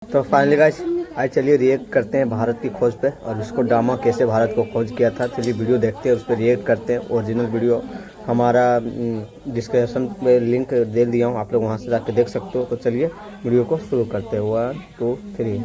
तो finally guys आज चलिए रिएक्ट करते हैं भारत की खोज पे और उसको ड्रामा कैसे भारत को खोज किया था। चलिए वीडियो देखते हैं, उस पर रिएक्ट करते हैं। ओरिजिनल वीडियो हमारा डिस्क्रिप्शन में लिंक दे दिया हूँ, आप लोग वहाँ से जाके देख सकते हो। तो चलिए वीडियो को शुरू करते हैं। 1 2 3।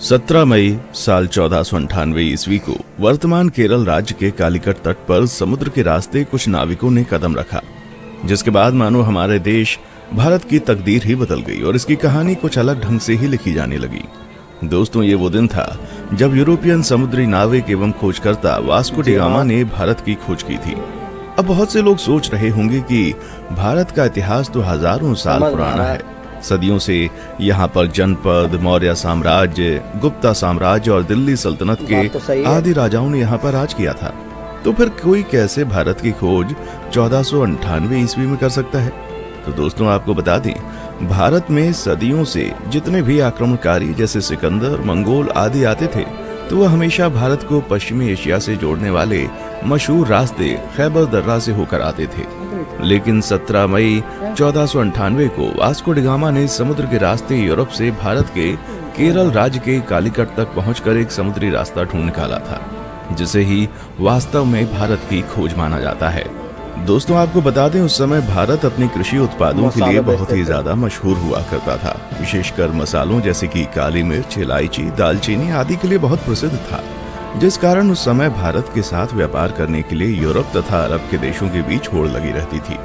17 मई साल 1498 ईस्वी को वर्तमान केरल राज्य के कालीकट तट पर समुद्र के रास्ते कुछ नाविकों ने कदम रखा, जिसके बाद मानो हमारे देश भारत की तकदीर ही बदल गई और इसकी कहानी कुछ अलग ढंग से ही लिखी जाने लगी। दोस्तों, ये वो दिन था जब यूरोपियन समुद्री नाविक एवं खोजकर्ता वास्को डी गामा ने भारत की खोज की थी। अब बहुत से लोग सोच रहे होंगे कि भारत का इतिहास तो हजारों साल पुराना है। सदियों से यहाँ पर जनपद, मौर्य साम्राज्य, गुप्ता साम्राज्य और दिल्ली सल्तनत के आदि राजाओं ने यहाँ पर राज किया था। तो फिर कोई कैसे भारत की खोज 1498 ईस्वी में कर सकता है? तो दोस्तों, आपको बता दें, भारत में सदियों से जितने भी आक्रमणकारी जैसे सिकंदर, मंगोल आदि आते थे, तो वह हमेशा भारत को पश्चिमी एशिया से जोड़ने वाले मशहूर रास्ते खैबर दर्रा से होकर आते थे। लेकिन 17 मई 1498 को वास्को डी गामा ने समुद्र के रास्ते यूरोप से भारत के केरल राज्य के कालीकट तक पहुंचकर एक समुद्री रास्ता ढूंढ निकाला था, जिसे ही वास्तव में भारत की खोज माना जाता है। दोस्तों, आपको बता दें, उस समय भारत अपने कृषि उत्पादों के लिए बहुत ही ज्यादा मशहूर हुआ करता था। विशेषकर मसालों जैसे कि काली मिर्च, इलायची, दालचीनी आदि के लिए बहुत प्रसिद्ध था, जिस कारण उस समय भारत के साथ व्यापार करने के लिए यूरोप तथा अरब के देशों के बीच होड़ लगी रहती थी।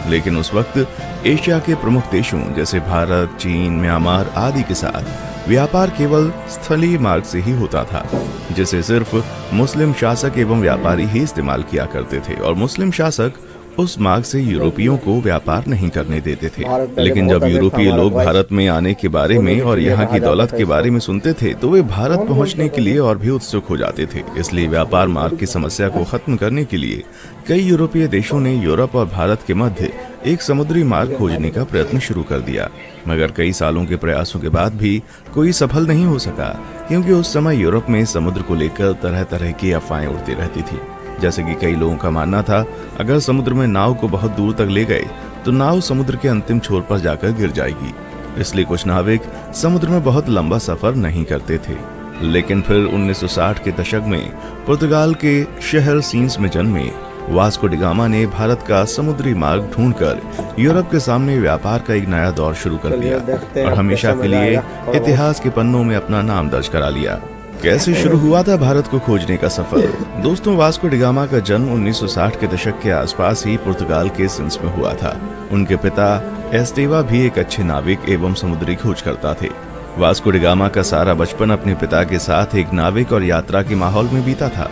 लेकिन उस वक्त एशिया के प्रमुख देशों जैसे भारत, चीन, म्यांमार आदि के साथ व्यापार केवल स्थलीय मार्ग से ही होता था, जिसे सिर्फ मुस्लिम शासक एवं व्यापारी ही इस्तेमाल किया करते थे और मुस्लिम शासक उस मार्ग से यूरोपियों को व्यापार नहीं करने देते थे। लेकिन जब यूरोपीय लोग भारत में आने के बारे में और यहाँ की दौलत के बारे में सुनते थे, तो वे भारत पहुँचने के लिए और भी उत्सुक हो जाते थे। इसलिए व्यापार मार्ग की समस्या को खत्म करने के लिए कई यूरोपीय देशों ने यूरोप और भारत के मध्य एक समुद्री मार्ग खोजने का प्रयत्न शुरू कर दिया। मगर कई सालों के प्रयासों के बाद भी कोई सफल नहीं हो सका, क्योंकि उस समय यूरोप में समुद्र को लेकर तरह तरह की अफवाहें उड़ती रहती थी। जैसे कि कई लोगों का मानना था, अगर समुद्र में नाव को बहुत दूर तक ले गए तो नाव समुद्र के अंतिम छोर पर जाकर गिर जाएगी। इसलिए कुछ नाविक समुद्र में बहुत लंबा सफर नहीं करते थे। लेकिन फिर 1960 के दशक में पुर्तगाल के शहर सीन्स में जन्मे वास्को डी गामा ने भारत का समुद्री मार्ग ढूंढकर यूरोप के सामने व्यापार का एक नया दौर शुरू कर दिया और हमेशा के लिए इतिहास के पन्नों में अपना नाम दर्ज करा लिया। कैसे शुरू हुआ था भारत को खोजने का सफर? दोस्तों, वास्को डी गामा का जन्म 1960 के दशक के आसपास ही पुर्तगाल के सिंस में हुआ था। उनके पिता एस्टेवा भी एक अच्छे नाविक एवं समुद्री खोजकर्ता थे। वास्को डी गामा का सारा बचपन अपने पिता के साथ एक नाविक और यात्रा के माहौल में बीता था।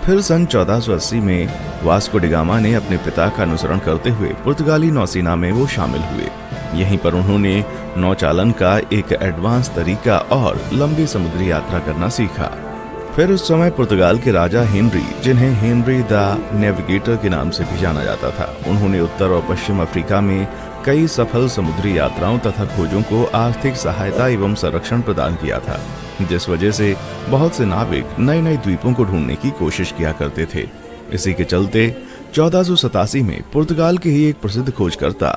फिर सन 1480 में वास्को डी गामा ने अपने पिता का अनुसरण करते हुए पुर्तगाली नौसेना में वो शामिल हुए। यहीं पर उन्होंने नौचालन का एक एडवांस तरीका और लंबी समुद्री यात्रा करना सीखा। फिर उस समय पुर्तगाल के राजा हेनरी, जिन्हें हेनरी द नेविगेटर के नाम से भी जाना जाता था, उन्होंने उत्तर और पश्चिम अफ्रीका में कई सफल समुद्री यात्राओं तथा खोजों को आर्थिक सहायता एवं संरक्षण प्रदान किया था, जिस वजह से बहुत से नाविक नए नए द्वीपों को ढूंढने की कोशिश किया करते थे। इसी के चलते 1487 में पुर्तगाल के ही एक प्रसिद्ध खोजकर्ता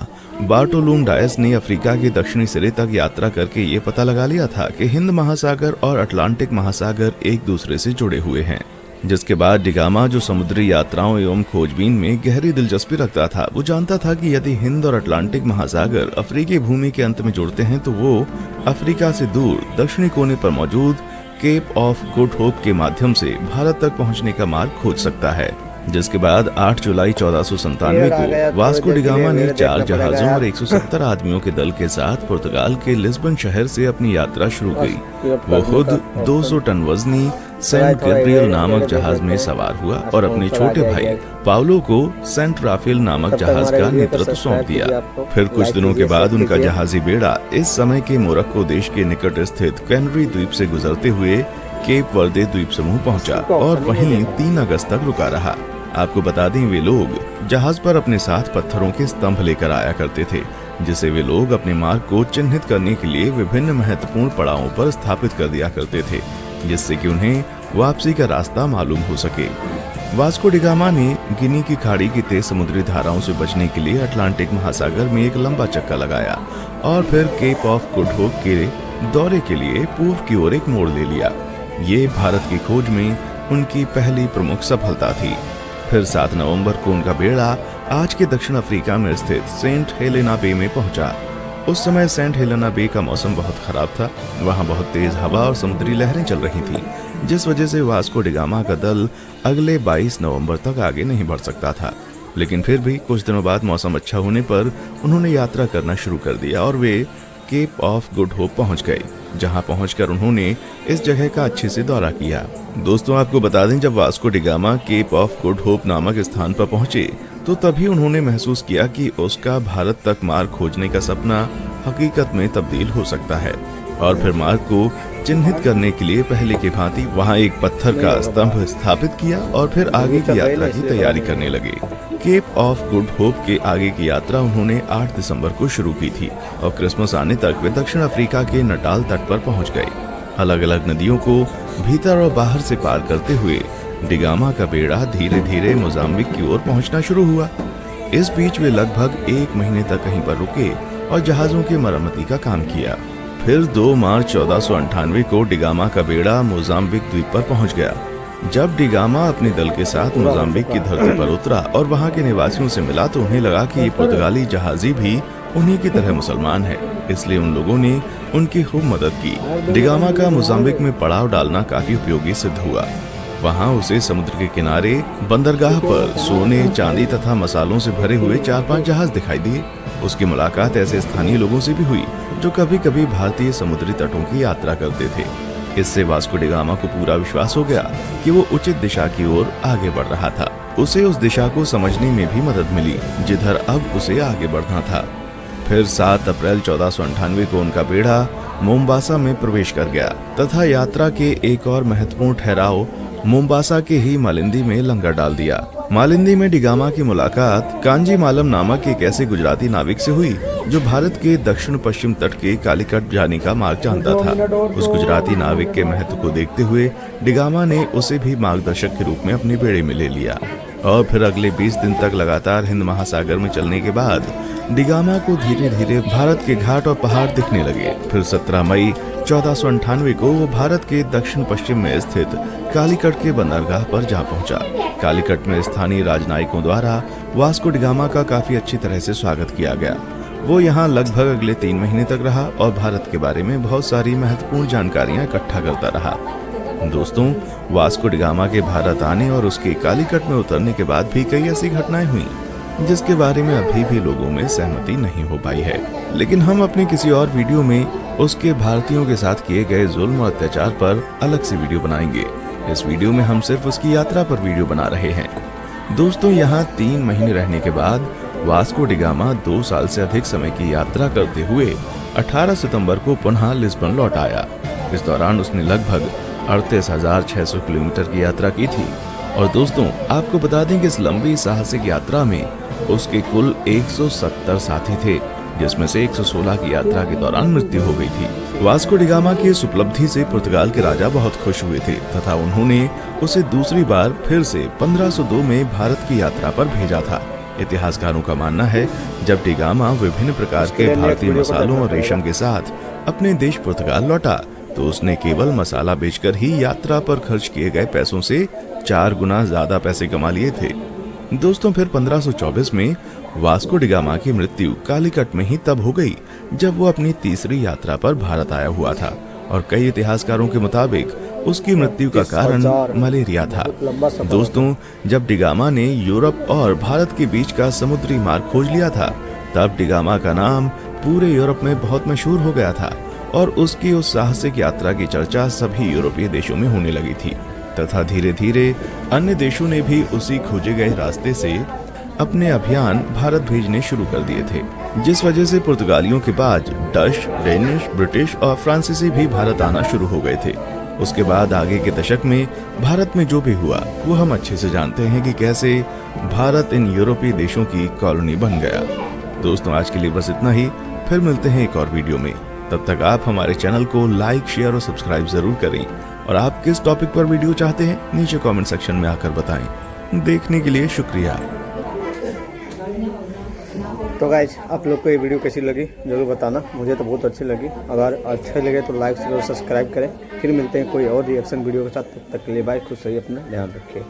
बार्टोलुम डायस ने अफ्रीका के दक्षिणी सिरे तक यात्रा करके ये पता लगा लिया था कि हिंद महासागर और अटलांटिक महासागर एक दूसरे से जुड़े हुए हैं। जिसके बाद डी गामा, जो समुद्री यात्राओं एवं खोजबीन में गहरी दिलचस्पी रखता था, वो जानता था कि यदि हिंद और अटलांटिक महासागर अफ्रीकी भूमि के अंत में जुड़ते हैं तो वो अफ्रीका से दूर दक्षिणी कोने पर मौजूद केप ऑफ गुड होप के माध्यम से भारत तक पहुंचने का मार्ग खोज सकता है। जिसके बाद 8 जुलाई 1497 को वास्को डी गामा ने 4 जहाजों और 170 आदमियों के दल के साथ पुर्तगाल के लिस्बन शहर से अपनी यात्रा शुरू की। वो खुद 200 टन वजनी सेंट गैब्रियल नामक जहाज में सवार हुआ और अपने छोटे भाई पाउलो को सेंट राफेल नामक जहाज का नेतृत्व सौंप दिया। फिर कुछ दिनों के बाद उनका जहाजी बेड़ा इस समय के मोरक्को देश के निकट स्थित कैनरी द्वीप से गुजरते हुए केप वर्दे द्वीप समूह पहुंचा और वहीं 3 अगस्त तक रुका रहा। आपको बता दें, वे लोग जहाज पर अपने साथ पत्थरों के स्तंभ लेकर आया करते थे, जिसे वे लोग अपने मार्ग को चिन्हित करने के लिए विभिन्न महत्वपूर्ण पड़ावों पर स्थापित कर दिया करते थे, जिससे कि उन्हें वापसी का रास्ता मालूम हो सके। वास्को डी गामा ने गिनी की खाड़ी की तेज समुद्री धाराओं से बचने के लिए अटलांटिक महासागर में एक लंबा चक्का लगाया और फिर केप ऑफ गुड होप के दौरे के लिए पूर्व की ओर एक मोड़ ले लिया। ये भारत की खोज में उनकी पहली प्रमुख सफलता थी। फिर 7 नवंबर को उनका बेड़ा आज के दक्षिण अफ्रीका में स्थित सेंट हेलेना बे में पहुंचा। उस समय सेंट हेलेना बे का मौसम बहुत खराब था। वहां बहुत तेज हवा और समुद्री लहरें चल रही थी, जिस वजह से वास्को डी गामा का दल अगले 22 नवंबर तक आगे नहीं बढ़ सकता था। लेकिन फिर भी कुछ दिनों बाद मौसम अच्छा होने पर उन्होंने यात्रा करना शुरू कर दिया और वे केप ऑफ गुड होप पहुंच गए, जहां पहुंचकर उन्होंने इस जगह का अच्छे से दौरा किया। दोस्तों, आपको बता दें, जब Vasco da Gama Cape of Good Hope नामक स्थान पर पहुंचे तो तभी उन्होंने महसूस किया कि उसका भारत तक मार्ग खोजने का सपना हकीकत में तब्दील हो सकता है। और फिर मार्ग को चिन्हित करने के लिए पहले की भांति वहां एक पत्थर का स्तंभ स्थापित किया और फिर आगे की यात्रा की तैयारी करने लगे। केप ऑफ गुड होप के आगे की यात्रा उन्होंने 8 दिसंबर को शुरू की थी और क्रिसमस आने तक वे दक्षिण अफ्रीका के नटाल तट पर पहुंच गए। अलग अलग नदियों को भीतर और बाहर से पार करते हुए डी गामा का बेड़ा धीरे धीरे मोजाम्बिक की ओर पहुंचना शुरू हुआ। इस बीच वे लगभग 1 महीने तक कहीं पर रुके और जहाजों की मरम्मती का काम किया। फिर 2 मार्च 1498 को डी गामा का बेड़ा मोजाम्बिक द्वीप पर पहुंच गया। जब डी गामा अपने दल के साथ मोजाम्बिक की धरती पर उतरा और वहां के निवासियों से मिला तो उन्हें लगा कि ये पुर्तगाली जहाजी भी उन्हीं की तरह मुसलमान है, इसलिए उन लोगों ने उनकी खूब मदद की। डी गामा का मोजाम्बिक में पड़ाव डालना काफी उपयोगी सिद्ध हुआ। वहां उसे समुद्र के किनारे बंदरगाह पर सोने, चांदी तथा मसालों से भरे हुए 4-5 जहाज दिखाई दिए। उसकी मुलाकात ऐसे स्थानीय लोगों से भी हुई जो कभी कभी भारतीय समुद्री तटों की यात्रा करते थे। इससे वास्को डी गामा को पूरा विश्वास हो गया कि वो उचित दिशा की ओर आगे बढ़ रहा था। उसे उस दिशा को समझने में भी मदद मिली जिधर अब उसे आगे बढ़ना था। फिर 7 अप्रैल 1498 को उनका बेड़ा मोम्बासा में प्रवेश कर गया तथा यात्रा के एक और महत्वपूर्ण ठहराव मोम्बासा के ही मालिंदी में लंगर डाल दिया। मालिंदी में डी गामा की मुलाकात कांजी मालम नामक एक ऐसे गुजराती नाविक से हुई जो भारत के दक्षिण पश्चिम तट के कालीकट जाने का मार्ग जानता था। उस गुजराती नाविक के महत्व को देखते हुए डी गामा ने उसे भी मार्गदर्शक के रूप में अपने बेड़े में ले लिया और फिर अगले 20 दिन तक लगातार हिंद महासागर में चलने के बाद डी गामा को धीरे धीरे भारत के घाट और पहाड़ दिखने लगे। फिर 17 मई 1498 को वो भारत के दक्षिण पश्चिम में स्थित कालीकट के बंदरगाह पर जा पहुंचा। कालीकट में स्थानीय राजनयिकों द्वारा वास्को डी गामा का काफी अच्छी तरह से स्वागत किया गया। वो यहाँ लगभग अगले 3 महीने तक रहा और भारत के बारे में बहुत सारी महत्वपूर्ण जानकारियां इकट्ठा करता रहा। दोस्तों, वास्को डी गामा के भारत आने और उसके कालीकट में उतरने के बाद भी कई ऐसी घटनाएं हुई जिसके बारे में अभी भी लोगों में सहमति नहीं हो पाई है, लेकिन हम अपने किसी और वीडियो में उसके भारतीयों के साथ किए गए जुल्म और अत्याचार पर अलग से वीडियो बनाएंगे। इस वीडियो में हम सिर्फ उसकी यात्रा पर वीडियो बना रहे हैं। दोस्तों, यहाँ 3 महीने रहने के बाद वास्को डी गामा 2 साल से अधिक समय की यात्रा करते हुए 18 सितंबर को पुनः लिस्बन लौट आया। इस दौरान उसने लगभग 38,600 किलोमीटर की यात्रा की थी। और दोस्तों, आपको बता दें कि इस लंबी साहसिक यात्रा में उसके कुल 170 साथी थे, जिसमें से 116 की यात्रा के दौरान मृत्यु हो गई थी। वास्को डी गामा की इस उपलब्धि से पुर्तगाल के राजा बहुत खुश हुए थे तथा उन्होंने उसे दूसरी बार फिर से 1502 में भारत की यात्रा पर भेजा था। इतिहासकारों का मानना है जब डी गामा विभिन्न प्रकार के भारतीय मसालों और रेशम के साथ अपने देश पुर्तगाल लौटा तो उसने केवल मसाला बेचकर ही यात्रा पर खर्च किए गए पैसों से 4 गुना ज्यादा पैसे कमा लिए थे। दोस्तों, फिर 1524 में वास्को डी गामा की मृत्यु कालीकट में ही तब हो गई जब वो अपनी तीसरी यात्रा पर भारत आया हुआ था और कई इतिहासकारों के मुताबिक उसकी मृत्यु का कारण मलेरिया था। दोस्तों, जब डी गामा ने यूरोप और भारत के बीच का समुद्री मार्ग खोज लिया था तब डी गामा का नाम पूरे यूरोप में बहुत मशहूर हो गया था और उसकी उस साहसिक यात्रा की चर्चा सभी यूरोपीय देशों में होने लगी थी तथा धीरे धीरे अन्य देशों ने भी उसी खोजे गए रास्ते से अपने अभियान भारत भेजने शुरू कर दिए थे, जिस वजह से पुर्तगालियों के बाद डच, डेनिश, ब्रिटिश और फ्रांसीसी भी भारत आना शुरू हो गए थे। उसके बाद आगे के दशक में भारत में जो भी हुआ वो हम अच्छे से जानते हैं कि कैसे भारत इन यूरोपीय देशों की कॉलोनी बन गया। दोस्तों, आज के लिए बस इतना ही। फिर मिलते हैं एक और वीडियो में। तब तक आप हमारे चैनल को लाइक, शेयर और सब्सक्राइब जरूर करें और आप किस टॉपिक पर वीडियो चाहते हैं नीचे कमेंट सेक्शन में आकर बताएं। देखने के लिए शुक्रिया। तो गाइज आप लोग को ये वीडियो कैसी लगी जरूर बताना, मुझे तो बहुत अच्छी लगी। अगर अच्छे लगे तो लाइक और सब्सक्राइब करें। फिर मिलते हैं कोई और रिएक्शन वीडियो के साथ, तब तक के लिए बाय, खुश रहिए, अपना ध्यान रखिए।